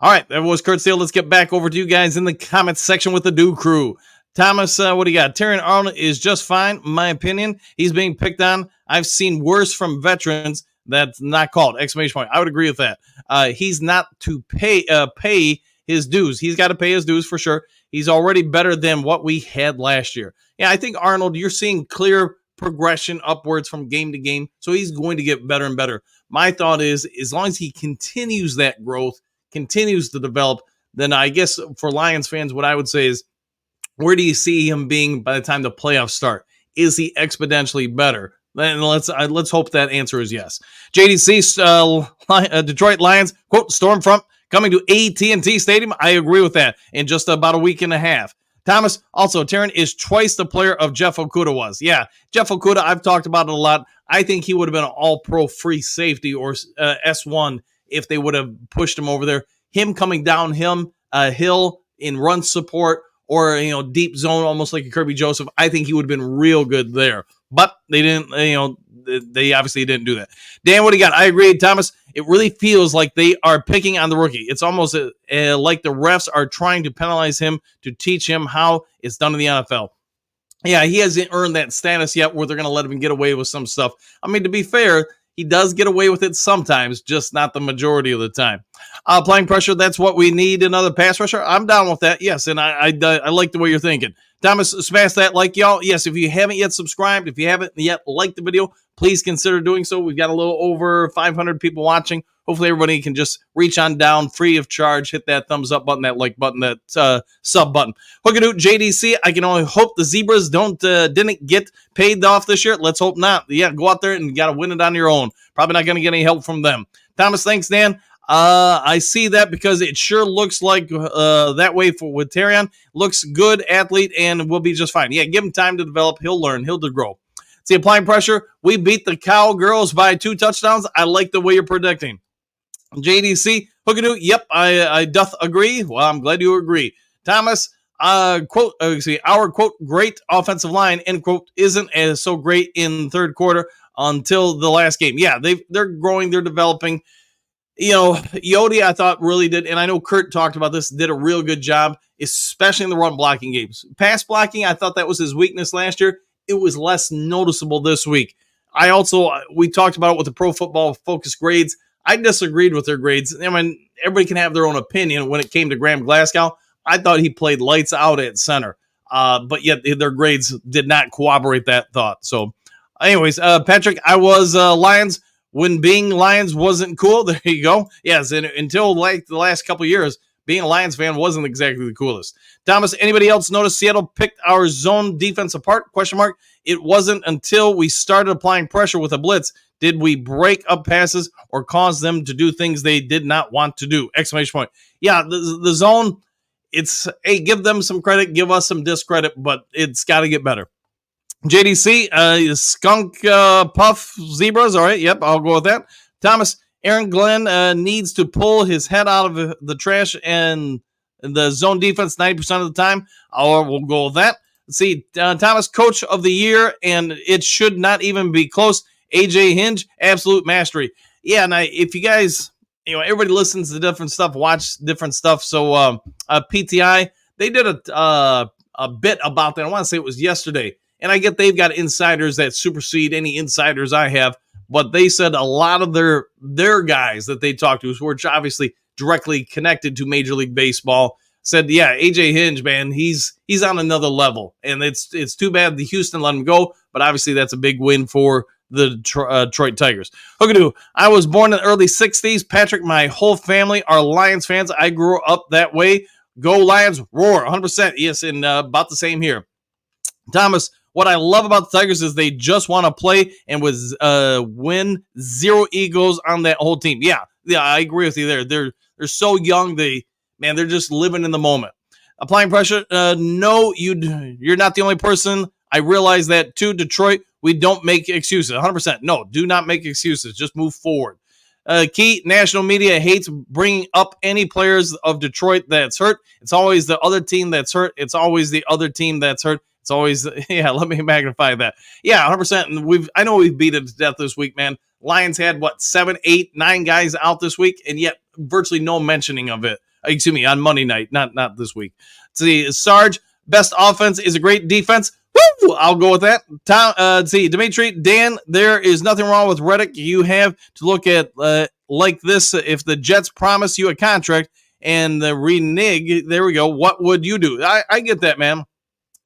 All right, that was Kurt Steele. Let's get back over to you guys in the comments section with the Do Crew. Thomas, what do you got? Terran Arnold is just fine, in my opinion. He's being picked on. I've seen worse from veterans. That's not called! Exclamation point. I would agree with that. He's not to pay his dues. He's got to pay his dues for sure. He's already better than what we had last year. Yeah, I think Arnold, you're seeing clear progression upwards from game to game, so he's going to get better and better. My thought is, as long as he continues that growth, continues to develop, then I guess for Lions fans, what I would say is, where do you see him being by the time the playoffs start? Is he exponentially better? Then let's hope that answer is yes. JDC, Detroit Lions, quote, Stormfront coming to AT&T Stadium. I agree with that in just about a week and a half. Thomas, also, Taryn is twice the player of Jeff Okudah was. Yeah, Jeff Okudah, I've talked about it a lot. I think he would have been an all-pro free safety or S1 if they would have pushed him over there. Him coming down hill in run support or, deep zone, almost like a Kirby Joseph, I think he would have been real good there. But they didn't, they obviously didn't do that. Dan, what do you got? I agree, Thomas. It really feels like they are picking on the rookie. It's almost like the refs are trying to penalize him to teach him how it's done in the NFL. Yeah, he hasn't earned that status yet where they're going to let him get away with some stuff. I mean, to be fair, he does get away with it sometimes, just not the majority of the time. Applying pressure, that's what we need, another pass rusher. I'm down with that, yes, and I like the way you're thinking. Thomas, smash that like, y'all. Yes, if you haven't yet subscribed, if you haven't yet liked the video, please consider doing so. We've got a little over 500 people watching. Hopefully everybody can just reach on down free of charge, hit that thumbs up button, that like button, that sub button. Hookadoo, JDC, I can only hope the Zebras didn't get paid off this year. Let's hope not. Yeah, go out there and you got to win it on your own. Probably not going to get any help from them. Thomas, thanks, Dan. I see that because it sure looks like that way with Terrion. Looks good athlete and will be just fine. Yeah, give him time to develop. He'll learn. He'll grow. See, applying pressure. We beat the Cowgirls by 2 touchdowns. I like the way you're predicting. JDC, Hookadoo, yep, I doth agree. Well, I'm glad you agree. Thomas, quote, our, quote, great offensive line, end quote, isn't as so great in third quarter until the last game. Yeah, they're growing. They're developing. Yodi, I thought really did, and I know Kurt talked about this, did a real good job, especially in the run blocking games. Pass blocking, I thought that was his weakness last year. It was less noticeable this week. We talked about it with the Pro Football Focus grades. I disagreed with their grades. I mean, everybody can have their own opinion when it came to Graham Glasgow. I thought he played lights out at center, but yet their grades did not corroborate that thought. So, anyways, Patrick, I was Lions when being Lions wasn't cool. There you go. Yes, and until like the last couple of years, being a Lions fan wasn't exactly the coolest. Thomas, anybody else notice Seattle picked our zone defense apart? Question mark. It wasn't until we started applying pressure with a blitz did we break up passes or cause them to do things they did not want to do. Exclamation point. Yeah, the zone, it's, hey, give them some credit, give us some discredit, but it's got to get better. JDC, skunk puff zebras. All right, yep, I'll go with that. Thomas, Aaron Glenn needs to pull his head out of the trash and the zone defense 90% of the time. We'll go with that. Let's see, Thomas, coach of the year, and it should not even be close. AJ Hinge, absolute mastery. Yeah, and if you guys, everybody listens to different stuff, watch different stuff. So PTI, they did a bit about that. I want to say it was yesterday. And I get they've got insiders that supersede any insiders I have, but they said a lot of their guys that they talked to, which are obviously directly connected to Major League Baseball, said, yeah, AJ Hinge, man, he's on another level. And it's too bad the Houston let him go, but obviously that's a big win for the Detroit Tigers. Hookadoo, I was born in the early 60s. Patrick, my whole family are Lions fans. I grew up that way. Go Lions, roar, 100%. Yes, and about the same here. Thomas, what I love about the Tigers is they just want to play and win, zero egos on that whole team. Yeah, I agree with you there. They're so young. They're just living in the moment. Applying pressure. No, you're not the only person. I realize that too. Detroit, we don't make excuses. 100%. No, do not make excuses. Just move forward. Key, national media hates bringing up any players of Detroit that's hurt. It's always the other team that's hurt. It's always the other team that's hurt. It's always, yeah, let me magnify that. Yeah, 100%. And I know we've beat it to death this week, man. Lions had, 7, 8, 9 guys out this week, and yet virtually no mentioning of it. Excuse me, on Monday night, not this week. See, Sarge, best offense is a great defense. Woo! I'll go with that. See, Dimitri, Dan, there is nothing wrong with Reddick. You have to look at like this. If the Jets promise you a contract and the renege, there we go. What would you do? I get that, man.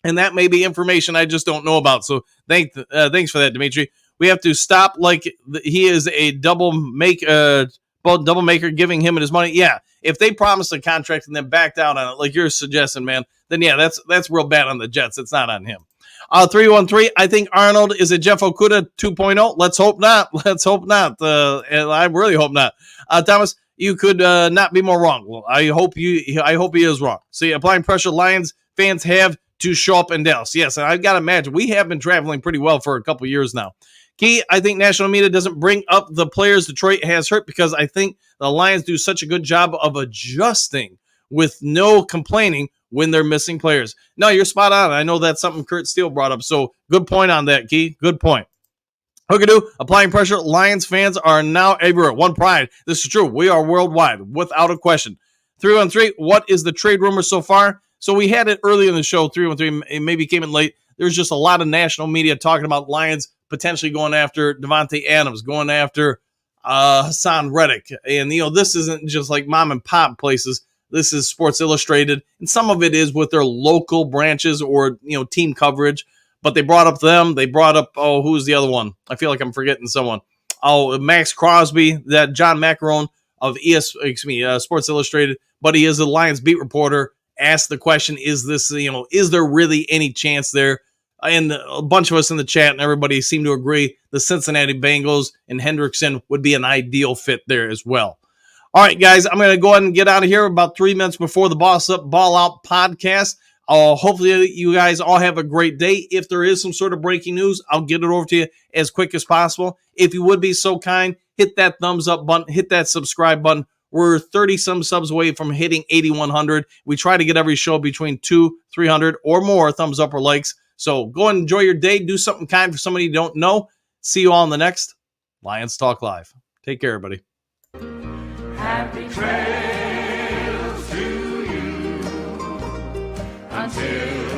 And that may be information I just don't know about. So thanks for that, Dimitri. We have to stop like he is a double maker, giving him and his money. Yeah, if they promised a contract and then backed out on it, like you're suggesting, man, then yeah, that's real bad on the Jets. It's not on him. 313, I think Arnold is a Jeff Okudah 2.0. Let's hope not. Let's hope not. And I really hope not. Thomas, you could not be more wrong. Well, I hope he is wrong. See, applying pressure, Lions fans have to show up in Dallas. Yes, and I've got to imagine we have been traveling pretty well for a couple years now. Key, I think national media doesn't bring up the players Detroit has hurt because I think the Lions do such a good job of adjusting with no complaining when they're missing players. No, you're spot on. I know that's something Kurt Steele brought up. So good point on that, Key. Good point. Hookadoo, applying pressure. Lions fans are now everywhere. One pride. This is true. We are worldwide, without a question. 313, what is the trade rumor so far? So we had it early in the show, 313. It maybe came in late. There's just a lot of national media talking about Lions potentially going after Devontae Adams, going after Hassan Reddick. And, this isn't just like mom and pop places. This is Sports Illustrated. And some of it is with their local branches or, team coverage. But they brought up them. They brought up, who's the other one? I feel like I'm forgetting someone. Max Crosby, that John Macarone of Sports Illustrated. But he is a Lions beat reporter. Asked the question, is this, is there really any chance there? And a bunch of us in the chat and everybody seemed to agree the Cincinnati Bengals and Hendrickson would be an ideal fit there as well. All right, guys, I'm going to go ahead and get out of here about 3 minutes before the Boss Up, Ball Out podcast. Hopefully you guys all have a great day. If there is some sort of breaking news, I'll get it over to you as quick as possible. If you would be so kind, hit that thumbs up button, hit that subscribe button. We're 30-some subs away from hitting 8,100. We try to get every show between 200-300 or more thumbs up or likes. So go and enjoy your day. Do something kind for somebody you don't know. See you all in the next Lions Talk Live. Take care, everybody. Happy trails to you until